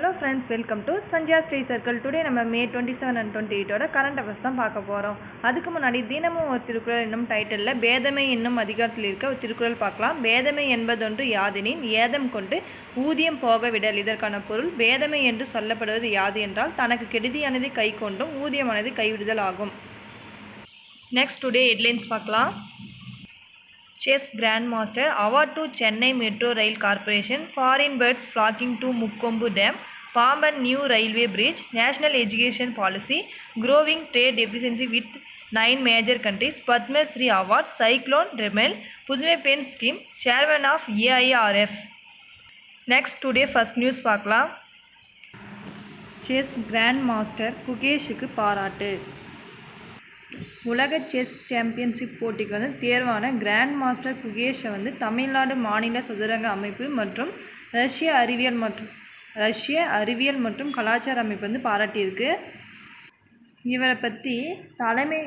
Hello friends, welcome to Sanjaya Study Circle. Today நம்ம May 27 and 28 ஓட current affairs தான் பார்க்க போகிறோம். அதுக்கு முன்னாடி தினமும் ஒரு திருக்குறள் என்னும் டைட்டிலில் பேதமை என்னும் அதிகாரத்தில் இருக்க ஒரு திருக்குறள் பார்க்கலாம். பேதமை என்பதொன்று யாதெனின் ஏதம் கொண்டு ஊதியம் போக விடல். இதற்கான பொருள் பேதமை என்று சொல்லப்படுவது யாது என்றால் தனக்கு கெடுதியானதை கை கொண்டும் ஊதியமானது கைவிடுதல் ஆகும். நெக்ஸ்ட் டுடே ஹெட்லைன்ஸ் பார்க்கலாம். Chess Grandmaster award to Chennai Metro Rail Corporation, foreign birds flocking to Mukkombu Dam, Pamban new railway bridge, national education policy, growing trade efficiency with 9 major countries, Padma Shri award, cyclone Remel, Pudme Pen scheme, chairman of AIRF. Next today first news பார்க்கலாம். Chess Grandmaster குகேஷுக்கு பாராட்டு. உலக chess championship போட்டிக்கு தேர்வான grand master குகேஷை Tamil Nadu மாநில சதுரங்க அமைப்பு மற்றும் ரஷ்ய அறிவியல் மற்றும் கலாச்சார அமைப்பு பாராட்டியிருக்கு. இவரை பற்றி தலைமை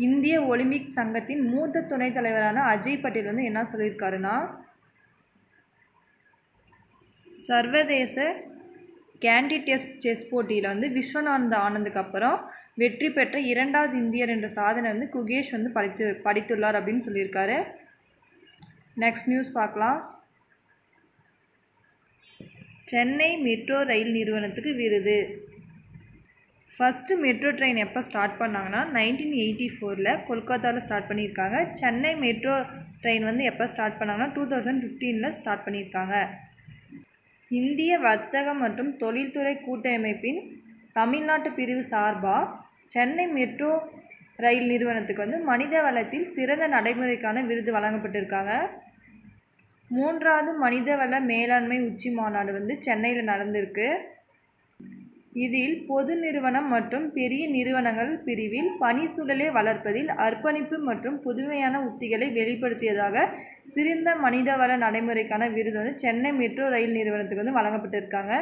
இந்திய ஒலிம்பிக் சங்கத்தின் மூத்த துணைத் தலைவரான அஜய் பட்டேல் என்ன சொல்லியிருக்காருன்னா, சர்வதேச கேண்டி டெஸ்ட் செஸ் போட்டியில் விஸ்வநாத ஆனந்துக்கு அப்புறம் வெற்றி பெற்ற இரண்டாவது இந்தியர் என்ற சாதனை குகேஷ் படைத்துள்ளார் அப்படின்னு சொல்லியிருக்காரு. நெக்ஸ்ட் நியூஸ் பார்க்கலாம். சென்னை மெட்ரோ ரயில் நிறுவனத்துக்கு விருது. ஃபஸ்ட்டு மெட்ரோ ட்ரெயின் எப்போ ஸ்டார்ட் பண்ணாங்கன்னா 1984 கொல்கத்தாவில் ஸ்டார்ட் பண்ணியிருக்காங்க. சென்னை மெட்ரோ ட்ரெயின் எப்போ ஸ்டார்ட் பண்ணாங்கன்னா 2015 ஸ்டார்ட் பண்ணியிருக்காங்க. இந்திய வர்த்தக மற்றும் தொழில்துறை கூட்டமைப்பின் தமிழ்நாட்டு பிரிவு சார்பாக சென்னை மெட்ரோ ரயில் நிறுவனத்துக்கு மனித வளத்தில் சிறந்த நடைமுறைக்கான விருது வழங்கப்பட்டிருக்காங்க. 3வது மனிதவள மேலாண்மை உச்சி மாநாடு சென்னையில் நடந்திருக்கு. இதில் பொது நிறுவனம் மற்றும் பெரிய நிறுவனங்கள் பிரிவில் பணி சூழலை வளர்ப்பதில் அர்ப்பணிப்பு மற்றும் புதுமையான உத்திகளை வெளிப்படுத்தியதாக சிறந்த மனிதவள நடைமுறைக்கான விருது சென்னை மெட்ரோ ரயில் நிறுவனத்துக்கு வழங்கப்பட்டிருக்காங்க.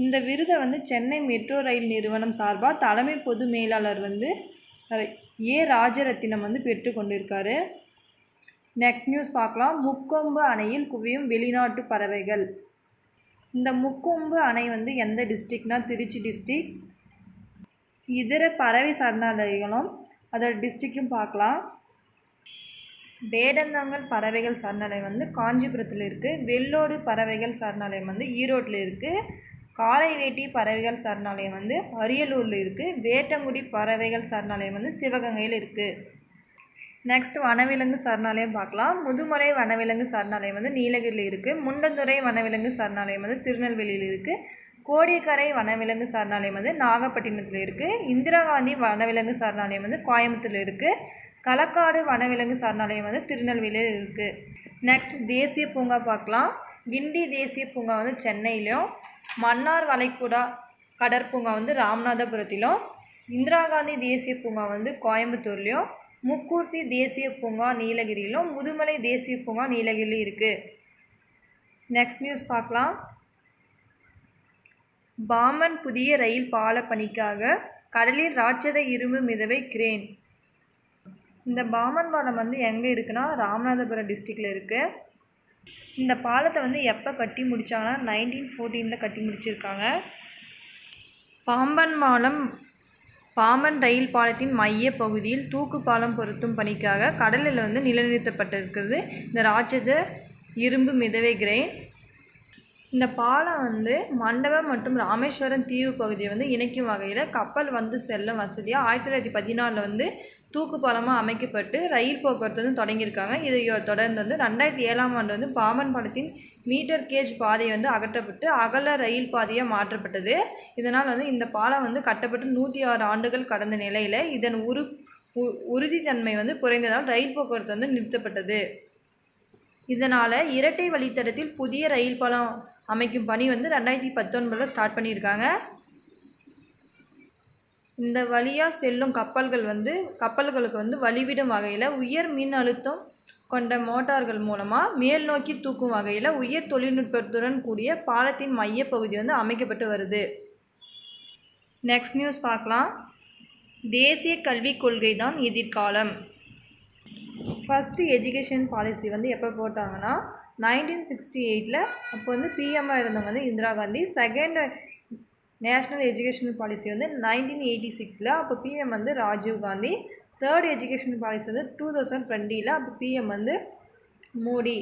இந்த விருதை சென்னை மெட்ரோ ரயில் நிறுவனம் சார்பாக தலைமை பொது மேலாளர் ஏ ராஜரத்தினம் பெற்று கொண்டிருக்காரு. நெக்ஸ்ட் நியூஸ் பார்க்கலாம். முக்கொம்பு அணையில் குவியும் வெளிநாட்டு பறவைகள். இந்த முக்கொம்பு அணை எந்த டிஸ்ட்ரிக்ட்னா திருச்சி டிஸ்ட்ரிக்ட். இதர பறவை சரணாலயங்களும் அதோட டிஸ்ட்ரிக்டும் பார்க்கலாம். வேடந்தாங்கல் பறவைகள் சரணாலயம் காஞ்சிபுரத்தில் இருக்குது. வெள்ளோடு பறவைகள் சரணாலயம் ஈரோட்டில் இருக்குது. காரைவேட்டி பறவைகள் சரணாலயம் அரியலூரில் இருக்குது. வேட்டங்குடி பறவைகள் சரணாலயம் சிவகங்கையில் இருக்குது. நெக்ஸ்ட் வனவிலங்கு சரணாலயம் பார்க்கலாம். முதுமலை வனவிலங்கு சரணாலயம் நீலகிரியில் இருக்குது. முண்டந்துறை வனவிலங்கு சரணாலயம் திருநெல்வேலியில் இருக்குது. கோடியக்கரை வனவிலங்கு சரணாலயம் நாகப்பட்டினத்தில் இருக்குது. இந்திரா காந்தி வனவிலங்கு சரணாலயம் கோயம்புத்தூரில் இருக்குது. களக்காடு வனவிலங்கு சரணாலயம் திருநெல்வேலியில் இருக்குது. நெக்ஸ்ட் தேசிய பூங்கா பார்க்கலாம். கிண்டி தேசிய பூங்கா சென்னையிலும், மன்னார் வளைகுடா கடற்பூங்கா ராமநாதபுரத்திலும், இந்திரா காந்தி தேசிய பூங்கா கோயம்புத்தூர்லேயும், முக்கூர்த்தி தேசிய பூங்கா நீலகிரியிலும், முதுமலை தேசிய பூங்கா நீலகிரியிலும் இருக்குது. நெக்ஸ்ட் நியூஸ் பார்க்கலாம். பாமன் புதிய ரயில் பால பணிக்காக கடலில் ராட்சத இரும்பு மிதவை கிரேன். இந்த பாமன் பாலம் எங்கே இருக்குன்னா ராமநாதபுரம் டிஸ்ட்ரிக்டில் இருக்குது. இந்த பாலத்தை எப்போ கட்டி முடித்தாங்கன்னா 1914 கட்டி முடிச்சிருக்காங்க. பாம்பன் ரயில் பாலத்தின் மைய பகுதியில் தூக்கு பாலம் பொருத்தும் பணிக்காக கடலில் நிலைநிறுத்தப்பட்டிருக்கிறது இந்த ராட்சத இரும்பு மிதவை கிரெயின். இந்த பாலம் மண்டபம் மற்றும் ராமேஸ்வரம் தீவு பகுதியை இணைக்கும் வகையில் கப்பல் செல்லும் வசதியாக 1914 தூக்கு பாலமாக அமைக்கப்பட்டு ரயில் போக்குவரத்து தொடங்கியிருக்காங்க. இதை தொடர்ந்து 2007ஆம் ஆண்டு பாம்பன் பாலத்தின் மீட்டர் கேஜ் பாதை அகற்றப்பட்டு அகல ரயில் பாதையாக மாற்றப்பட்டது. இதனால் இந்த பாலம் கட்டப்பட்டு 106 ஆண்டுகள் கடந்த நிலையில் இதன் உறுதித்தன்மை குறைந்ததால் ரயில் போக்குவரத்து நிறுத்தப்பட்டது. இதனால் இரட்டை வழித்தடத்தில் புதிய ரயில் பாலம் அமைக்கும் பணி 2019 ஸ்டார்ட் பண்ணியிருக்காங்க. இந்த வழியாக செல்லும் கப்பல்களுக்கு வழிவிடும் வகையில் உயர் மின் அழுத்தம் கொண்ட மோட்டார்கள் மூலமாக மேல் நோக்கி தூக்கும் வகையில் உயர் தொழில்நுட்பத்துடன் கூடிய பாலத்தின் மைய பகுதி அமைக்கப்பட்டு வருது. நெக்ஸ்ட் நியூஸ் பார்க்கலாம். தேசிய கல்விக் கொள்கை தான் எதிர்காலம். ஃபஸ்ட்டு எஜுகேஷன் பாலிசி எப்போ போட்டாங்கன்னா 1968 அப்போ வந்து பிஎம்மாக இருந்தவங்க வந்து Indira Gandhi. Second national educational policy வந்து 1986 அப்போ பிஎம் வந்து Rajiv Gandhi. Third educational policy வந்து 2020 அப்போ பிஎம் வந்து மோடி.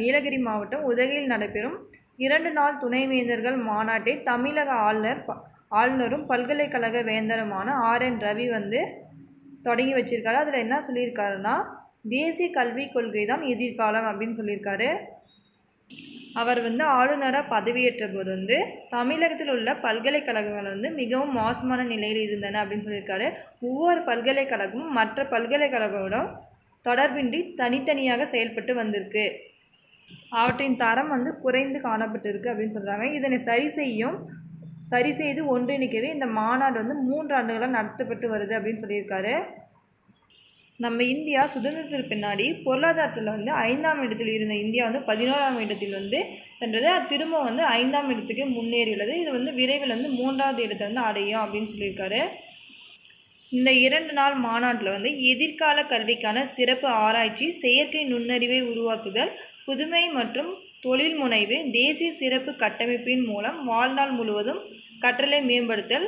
நீலகிரி மாவட்டம் உதகையில் நடைபெறும் 2 நாள் துணைவேந்தர்கள் மாநாட்டை தமிழக ஆளுநரும் பல்கலைக்கழக வேந்தருமான RN ரவி வந்து தொடங்கி வச்சிருக்காரு. அதில் என்ன சொல்லியிருக்காருன்னா, தேசிய கல்விக் கொள்கை தான் எதிர்காலம் அப்படின்னு சொல்லியிருக்காரு. அவர் வந்து ஆளுநராக பதவியேற்ற போது வந்து தமிழகத்தில் உள்ள பல்கலைக்கழகங்கள் வந்து மிகவும் மோசமான நிலையில் இருந்தன அப்படின்னு சொல்லியிருக்காரு. ஒவ்வொரு பல்கலைக்கழகமும் மற்ற பல்கலைக்கழகங்களோட தொடர்பின்றி தனித்தனியாக செயல்பட்டு வந்திருக்கு. அவற்றின் தரம் வந்து குறைந்து காணப்பட்டிருக்கு அப்படின்னு சொல்கிறாங்க. இதனை சரி செய்து ஒன்றிணைக்கவே இந்த மாநாடு வந்து 3 ஆண்டுகளாக நடத்தப்பட்டு வருது அப்படின்னு சொல்லியிருக்காரு. நம்ம இந்தியா சுதந்திரத்திற்கு பின்னாடி பொருளாதாரத்தில் வந்து 5ஆம் இடத்தில் இருந்த இந்தியா வந்து 11ஆம் இடத்தில் வந்து சென்றது. அது திரும்ப வந்து 5ஆம் இடத்துக்கு முன்னேறியுள்ளது. இது வந்து விரைவில் வந்து 3வது இடத்தை வந்து அடையும் அப்படின்னு சொல்லியிருக்காரு. இந்த 2 நாள் மாநாட்டில் வந்து எதிர்கால கல்விக்கான சிறப்பு ஆராய்ச்சி, செயற்கை நுண்ணறிவை உருவாக்குதல், புதுமை மற்றும் தொழில் முனைவு, தேசிய சிறப்பு கட்டமைப்பின் மூலம் வாழ்நாள் முழுவதும் கற்றலை மேம்படுத்தல்,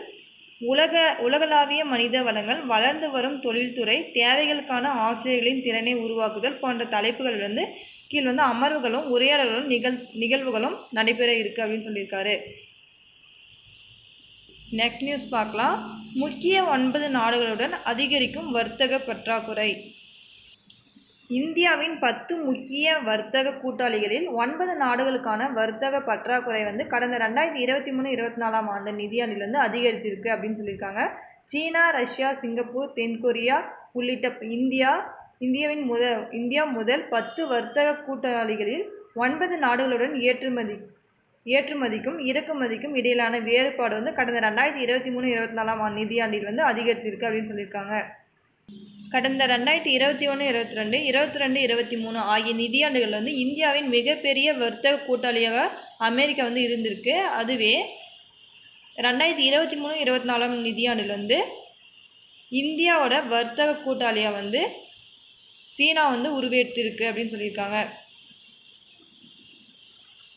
உலகளாவிய மனித வளங்கள், வளர்ந்து வரும் தொழில்துறை தேவைகளுக்கான ஆசிரியர்களின் திறனை உருவாக்குதல் போன்ற தலைப்புகள் வந்து கீழ் வந்து அமர்வுகளும் உரையாடல்களும் நிகழ்வுகளும் நடைபெற இருக்கு அப்படின்னு சொல்லியிருக்காரு. நெக்ஸ்ட் நியூஸ் பார்க்கலாம். முக்கிய 9 நாடுகளுடன் அதிகரிக்கும் வர்த்தக பற்றாக்குறை. இந்தியாவின் 10 முக்கிய வர்த்தக கூட்டாளிகளில் 9 நாடுகளுக்கான வர்த்தக பற்றாக்குறை வந்து கடந்த 2023-24 ஆண்டு நிதியாண்டில் வந்து அதிகரித்திருக்கு அப்படின்னு சொல்லியிருக்காங்க. சீனா, ரஷ்யா, சிங்கப்பூர், தென்கொரியா உள்ளிட்ட இந்தியா முதல் 10 வர்த்தக கூட்டாளிகளில் 9 நாடுகளுடன் ஏற்றுமதிக்கும் இறக்குமதிக்கும் இடையிலான வேறுபாடு வந்து கடந்த 2023-24 ஆண்டு நிதியாண்டில் வந்து அதிகரித்திருக்கு அப்படின்னு சொல்லியிருக்காங்க. கடந்த 2021-22, 22-23 ஆகிய நிதியாண்டுகள் வந்து இந்தியாவின் மிகப்பெரிய வர்த்தக கூட்டாளியாக அமெரிக்கா வந்து இருந்திருக்கு. அதுவே 2023-24 நிதியாண்டில் வந்து இந்தியாவோட வர்த்தக கூட்டாளியாக வந்து சீனா வந்து உருவெடுத்திருக்கு அப்படின்னு சொல்லியிருக்காங்க.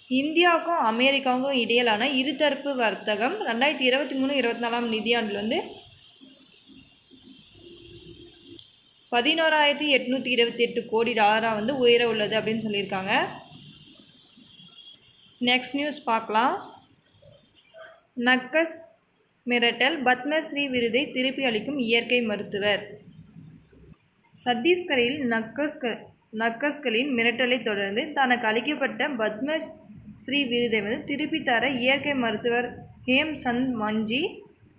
இந்தியாவுக்கும் அமெரிக்காவுக்கும் இடையிலான இருதரப்பு வர்த்தகம் 2023-24 நிதியாண்டில் வந்து $11,828 கோடி வந்து உயர உள்ளது அப்படின்னு சொல்லியிருக்காங்க. நெக்ஸ்ட் நியூஸ் பார்க்கலாம். நக்கஸ் மிரட்டல், பத்மஸ்ரீ விருதை திருப்பி அளிக்கும் இயற்கை மருத்துவர். சத்தீஸ்கரில் நக்கஸ்களின் மிரட்டலை தொடர்ந்து தனக்கு அளிக்கப்பட்ட பத்மஸ்ரீ விருதை வந்து திருப்பி தர இயற்கை மருத்துவர் ஹேம் சந்த்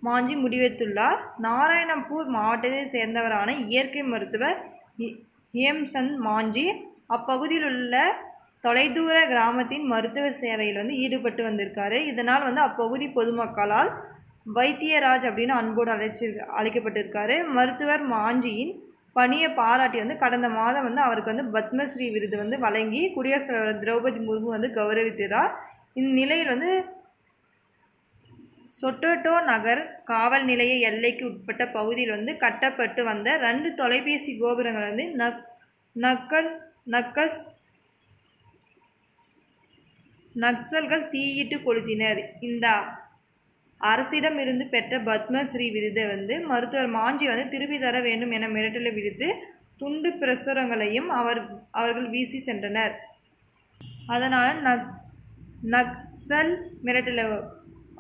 மாஞ்சி முடிவெடுத்துள்ளார். நாராயணப்பூர் மாவட்டத்தை சேர்ந்தவரான இயற்கை மருத்துவர் ஹேம் சந்த் மாஞ்சி அப்பகுதியில் உள்ள தொலைதூர கிராமத்தின் மருத்துவ சேவையில் வந்து ஈடுபட்டு வந்திருக்காரு. இதனால் வந்து அப்பகுதி பொதுமக்களால் வைத்தியராஜ் அப்படின்னு அன்போடு அழைக்கப்பட்டிருக்காரு. மருத்துவர் மாஞ்சியின் பணியை பாராட்டி வந்து கடந்த மாதம் வந்து அவருக்கு வந்து பத்மஸ்ரீ விருது வந்து வழங்கி குடியரசுத் தலைவர் திரௌபதி முர்மு வந்து கௌரவித்தார். இந்நிலையில் வந்து சொட்டோட்டோ நகர் காவல் நிலைய எல்லைக்கு உட்பட்ட பகுதியில் வந்து கட்டப்பட்டு வந்த 2 தொலைபேசி கோபுரங்கள் வந்து நக்சல்கள் தீயிட்டு கொளுத்தினர். இந்த அரசிடமிருந்து பெற்ற பத்மஸ்ரீ விருதை வந்து மருத்துவர் மாஞ்சி வந்து திருப்பி தர வேண்டும் என மிரட்டலை விடுத்து துண்டு பிரசுரங்களையும் அவர்கள் வீசி சென்றனர். அதனால் நக்சல் மிரட்டலை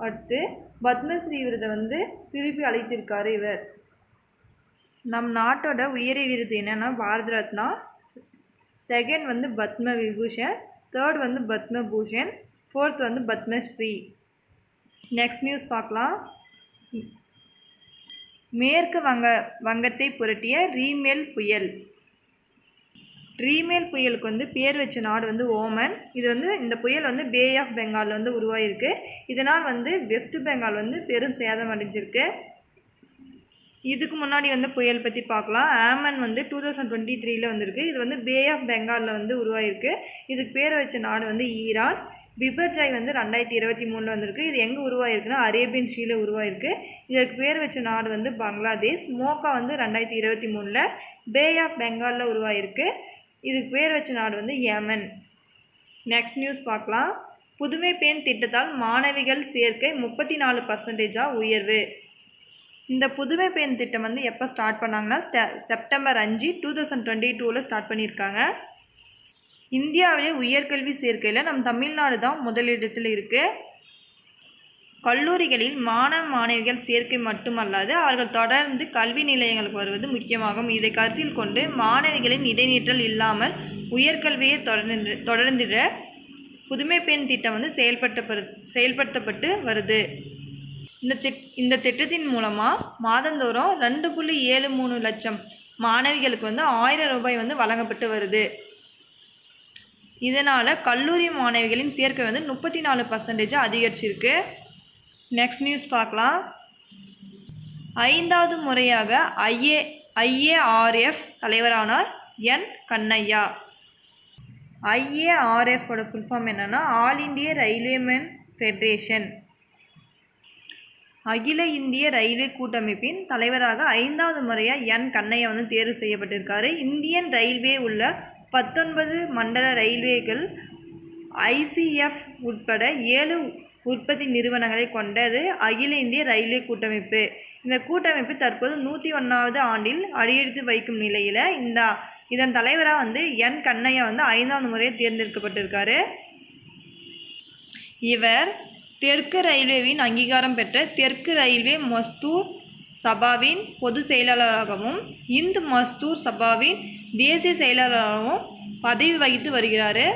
அடுத்து பத்மஸ்ரீ விருதை வந்து திருப்பி அளித்திருக்காரு இவர். நம் நாட்டோட உயரிய விருது என்னன்னா பாரத ரத்னா, செகண்ட் வந்து பத்ம விபூஷன், தேர்ட் வந்து பத்ம பூஷன், ஃபோர்த் வந்து பத்மஸ்ரீ. நெக்ஸ்ட் நியூஸ் பார்க்கலாம். மேற்கு வங்கத்தை புரட்டிய ரீமேல் புயல். ரீமேல் புயலுக்கு வந்து பேர் வச்ச நாடு வந்து ஓமன். இது வந்து இந்த புயல் வந்து பே ஆஃப் பெங்காலில் வந்து உருவாயிருக்கு. இதனால் வந்து வெஸ்ட் பெங்கால் வந்து பெரும் சேதம் அடைஞ்சிருக்கு. இதுக்கு முன்னாடி வந்து புயல் பற்றி பார்க்கலாம். ஆமன் வந்து 2023 வந்திருக்கு. இது வந்து பே ஆஃப் பெங்காலில் வந்து உருவாயிருக்கு. இதுக்கு பேர் வச்ச நாடு வந்து ஈரான். பிபர்ஜாய் வந்து 2023 வந்திருக்கு. இது எங்கே உருவாயிருக்குன்னா அரேபியன் சீல உருவாயிருக்கு. இதற்கு பேர் வச்ச நாடு வந்து பங்களாதேஷ். மோக்கா வந்து 2023, பே ஆஃப் பெங்காலில் உருவாயிருக்கு. இதுக்கு பேர் வச்ச நாடு வந்து யேமன். நெக்ஸ்ட் நியூஸ் பார்க்கலாம். புதுமை பெண் திட்டத்தால் மாணவிகள் சேர்க்கை 34% உயர்வு. இந்த புதுமை பெண் திட்டம் வந்து எப்போ ஸ்டார்ட் பண்ணாங்கன்னா செப்டம்பர் 5, 2022 ஸ்டார்ட் பண்ணியிருக்காங்க. இந்தியாவிலே உயர்கல்வி சேர்க்கையில் நம் தமிழ்நாடு தான் முதலிடத்தில் இருக்குது. கல்லூரிகளில் மாணவ மாணவிகள் சேர்க்கை மட்டுமல்லாது அவர்கள் தொடர்ந்து கல்வி நிலையங்களுக்கு வருவது முக்கியமாகும். இதை கருத்தில் கொண்டு மாணவிகளின் இடைநிற்றல் இல்லாமல் உயர்கல்வியை தொடர்ந்திட புதுமை பெண் திட்டம் வந்து செயல்படுத்தப்பட்டு வருது. இந்த திட்டத்தின் மூலமாக மாதந்தோறும் 2.73 லட்சம் மாணவிகளுக்கு வந்து 1000 ரூபாய் வந்து வழங்கப்பட்டு வருது. இதனால் கல்லூரி மாணவிகளின் சேர்க்கை வந்து 34% அதிகரிச்சிருக்கு. நெக்ஸ்ட் நியூஸ் பார்க்கலாம். 5வது முறையாக IARF தலைவரானார் என் கண்ணையா. IARFோட ஃபுல் ஃபார்ம் என்னன்னா ஆல் இண்டியா ரயில்வேமென் ஃபெடரேஷன். அகில இந்திய ரயில்வே கூட்டமைப்பின் தலைவராக 5வது முறையாக என் கண்ணையா வந்து தேர்வு செய்யப்பட்டிருக்காரு. இந்தியன் ரயில்வே உள்ள 19 மண்டல ரயில்வேகள் ICF உட்பட 7 உற்பத்தி நிறுவனங்களை கொண்டது அகில இந்திய ரயில்வே கூட்டமைப்பு. இந்த கூட்டமைப்பு தற்போது 101வது ஆண்டில் அடியெடுத்து வைக்கும் நிலையில் இதன் தலைவராக வந்து என் கண்ணையா வந்து 5வது முறையாக தேர்ந்தெடுக்கப்பட்டிருக்காரு. இவர் தெற்கு ரயில்வேவின் அங்கீகாரம் பெற்ற தெற்கு ரயில்வே மஸ்தூர் சபாவின் பொதுச் செயலாளராகவும் இந்து மஸ்தூர் சபாவின் தேசிய செயலாளராகவும் பதவி வகித்து வருகிறார்.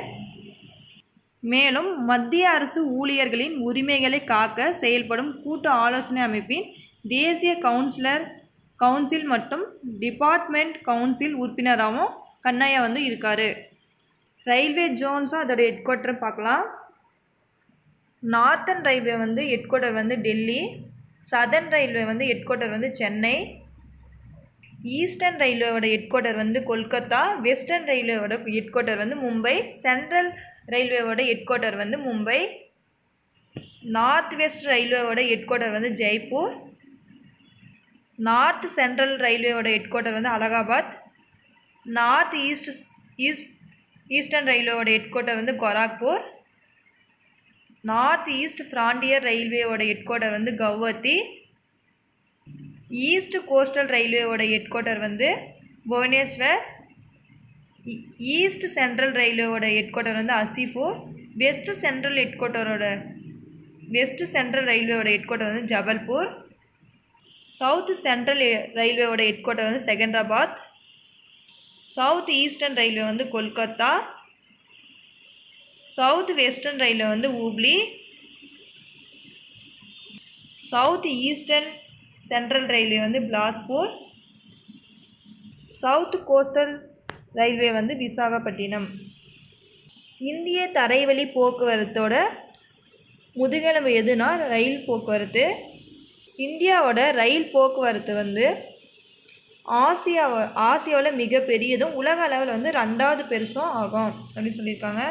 மேலும் மத்திய அரசு ஊழியர்களின் உரிமைகளை காக்க செயல்படும் கூட்டு ஆலோசனை அமைப்பின் தேசிய கவுன்சில் மற்றும் டிபார்ட்மெண்ட் கவுன்சில் உறுப்பினராகவும் கண்ணையா வந்து இருக்கார். ரயில்வே ஜோன்ஸும் அதோட ஹெட் குவார்ட்டர் பார்க்கலாம். நார்த்தன் ரயில்வே வந்து ஹெட் குவார்ட்டர் வந்து டெல்லி, சதர்ன் ரயில்வே வந்து ஹெட் குவார்ட்டர் வந்து சென்னை, ஈஸ்டர்ன் ரயில்வேவோட ஹெட் குவார்ட்டர் வந்து கொல்கத்தா, வெஸ்டர்ன் ரயில்வேவோட ஹெட் குவார்ட்டர் வந்து மும்பை, சென்ட்ரல் ரயில்வேவோட ஹெட் குவார்ட்டர் வந்து மும்பை, நார்த் வெஸ்ட் ரயில்வேவோட ஹெட் குவார்ட்டர் வந்து ஜெய்ப்பூர், நார்த் சென்ட்ரல் ரயில்வேவோட ஹெட் குவார்ட்டர் வந்து அலகாபாத், நார்த் ஈஸ்டர்ன் ரயில்வேவோட ஹெட் குவார்ட்டர் வந்து கோரக்பூர், நார்த் ஈஸ்ட் ஃப்ரான்டியர் ரயில்வேவோட ஹெட் குவார்ட்டர் வந்து Guwahati, east coastal ரயில்வேவோட head quarter வந்து புவனேஸ்வர், ஈஸ்ட் சென்ட்ரல் ரயில்வேவோட ஹெட் குவார்ட்டர் வந்து அசிஃபூர், வெஸ்ட் சென்ட்ரல் ரயில்வேவோட ஹெட் குவார்ட்டர் வந்து ஜபல்பூர், சவுத் சென்ட்ரல் ரயில்வேவோட ஹெட் குவார்ட்டர் வந்து செகந்திராபாத், சவுத் ஈஸ்டர்ன் ரயில்வே வந்து கொல்கத்தா, சவுத் வெஸ்டர்ன் ரயில்வே வந்து Hubli, south eastern central railway வந்து பிலாஸ்பூர், சவுத் கோஸ்டல் ரயில்வே வந்து விசாகப்பட்டினம். இந்திய தரைவழி போக்குவரத்தோட முதுகெலும்பு எதுனா ரயில் போக்குவரத்து. இந்தியாவோட ரயில் போக்குவரத்து வந்து ஆசியாவில் மிகப்பெரியதும் உலக அளவில் வந்து 2வது பெருசும் ஆகும் அப்படின்னு சொல்லியிருக்காங்க.